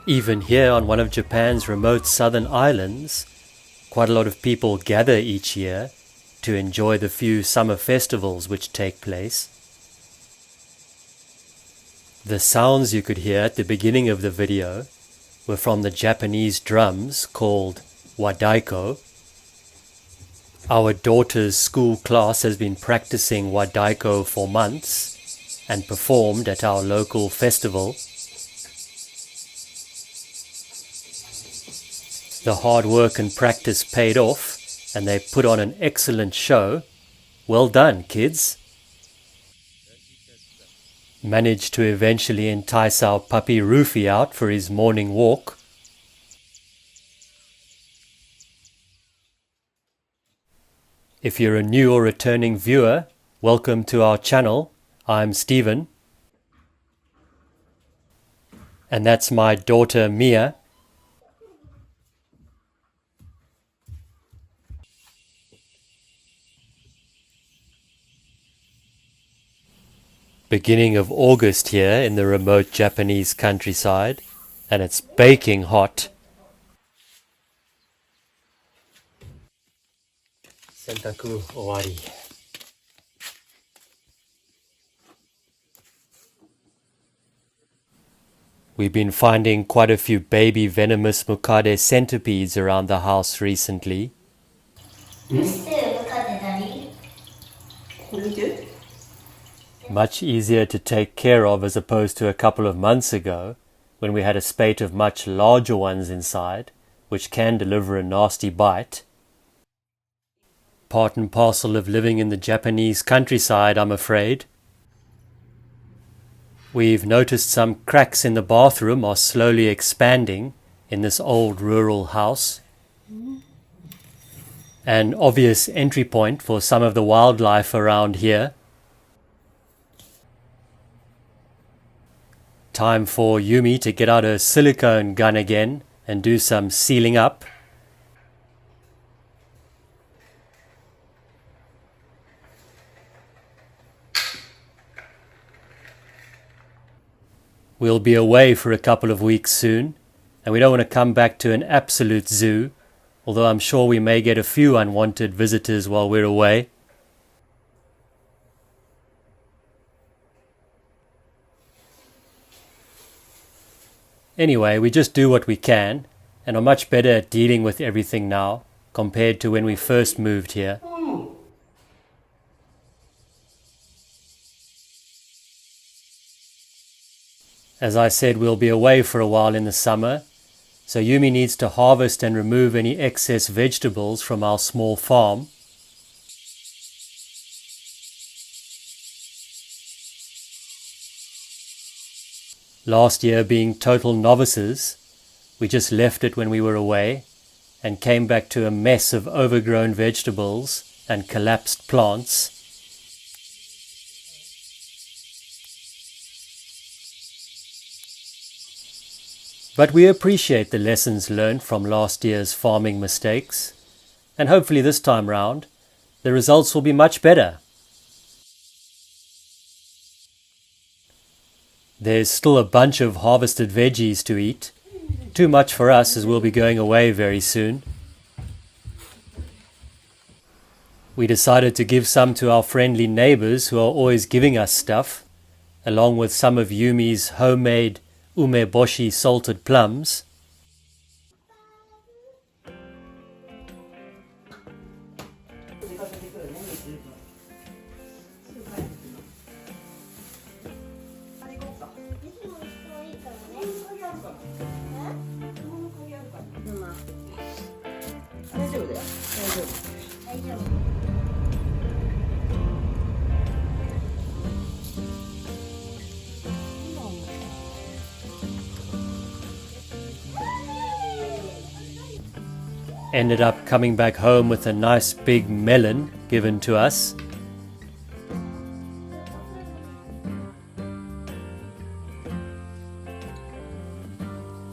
Even here on one of Japan's remote southern islands, quite a lot of people gather each year to enjoy the few summer festivals which take place. The sounds you could hear at the beginning of the video were from the Japanese drums called Wadaiko. Our daughter's school class has been practicing Wadaiko for months and performed at our local festival. The hard work and practice paid off, and they put on an excellent show. Well done, kids! Managed to eventually entice our puppy Rufy out for his morning walk. If you're a new or returning viewer, welcome to our channel. I'm Stephen. And that's my daughter Mia. Beginning of August here in the remote Japanese countryside, and it's baking hot. Sentaku owari. We've been finding quite a few baby venomous mukade centipedes around the house recently. Much easier to take care of as opposed to a couple of months ago, when we had a spate of much larger ones inside, which can deliver a nasty bite. Part and parcel of living in the Japanese countryside, I'm afraid. We've noticed some cracks in the bathroom are slowly expanding in this old rural house. An obvious entry point for some of the wildlife around here. Time for Yumi to get out her silicone gun again and do some sealing up. We'll be away for a couple of weeks soon, and we don't want to come back to an absolute zoo, although I'm sure we may get a few unwanted visitors while we're away. Anyway, we just do what we can, and are much better at dealing with everything now, compared to when we first moved here. As I said, we'll be away for a while in the summer, so Yumi needs to harvest and remove any excess vegetables from our small farm. Last year, being total novices, we just left it when we were away and came back to a mess of overgrown vegetables and collapsed plants. But we appreciate the lessons learned from last year's farming mistakes, and hopefully this time round, the results will be much better. There's still a bunch of harvested veggies to eat. Too much for us as we'll be going away very soon. We decided to give some to our friendly neighbors who are always giving us stuff, along with some of Yumi's homemade umeboshi salted plums. ended up coming back home with a nice big melon given to us.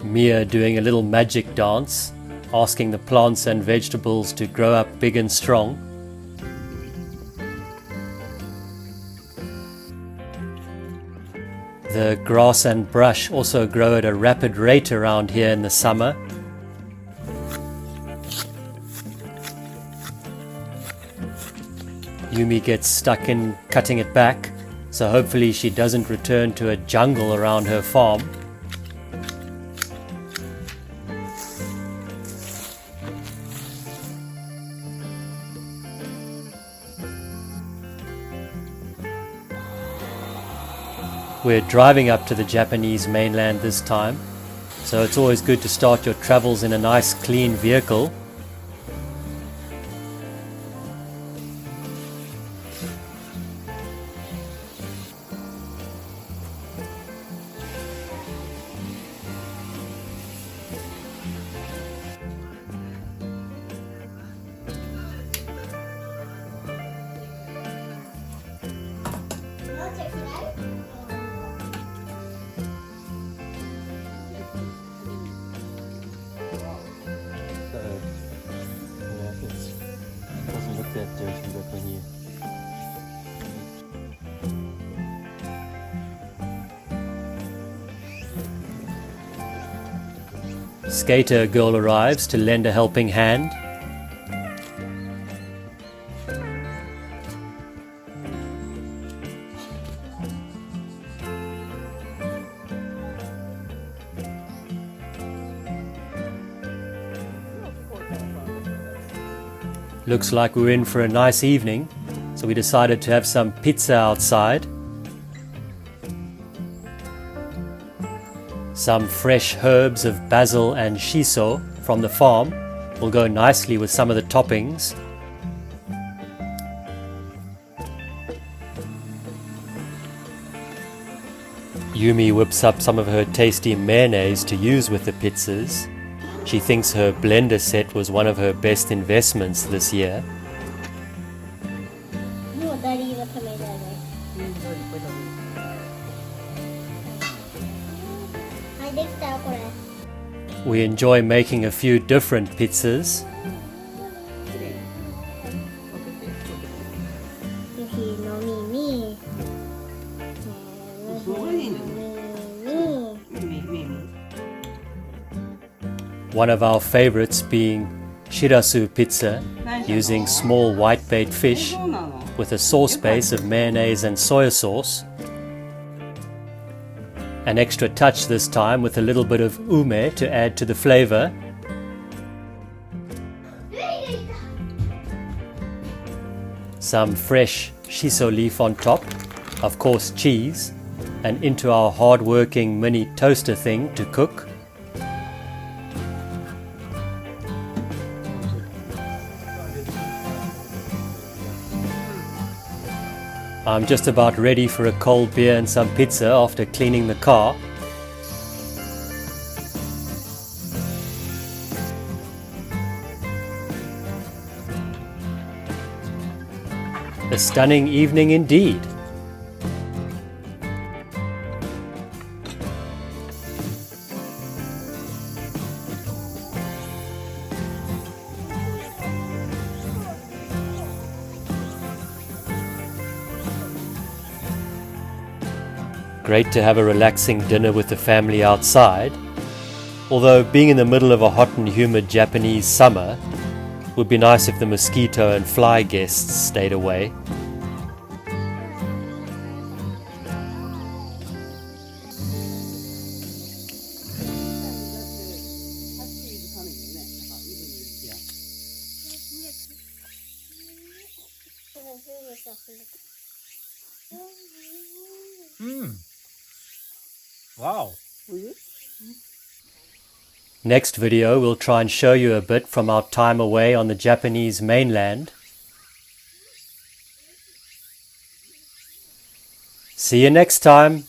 Mia doing a little magic dance, asking the plants and vegetables to grow up big and strong. The grass and brush also grow at a rapid rate around here in the summer. Yumi gets stuck in cutting it back, so hopefully she doesn't return to a jungle around her farm. We're driving up to the Japanese mainland this time, so it's always good to start your travels in a nice clean vehicle. Skater girl arrives to lend a helping hand. Looks like we're in for a nice evening, so we decided to have some pizza outside. Some fresh herbs of basil and shiso from the farm will go nicely with some of the toppings. Yumi whips up some of her tasty mayonnaise to use with the pizzas. She thinks her blender set was one of her best investments this year. We enjoy making a few different pizzas. One of our favorites being shirasu pizza, using small white-bait fish with a sauce base of mayonnaise and soy sauce. An extra touch this time with a little bit of ume to add to the flavor. Some fresh shiso leaf on top, of course cheese, and into our hard-working mini toaster thing to cook. I'm just about ready for a cold beer and some pizza after cleaning the car. A stunning evening indeed. Great to have a relaxing dinner with the family outside, although being in the middle of a hot and humid Japanese summer would be nice if the mosquito and fly guests stayed away. Wow. Next video we'll try and show you a bit from our time away on the Japanese mainland. See you next time.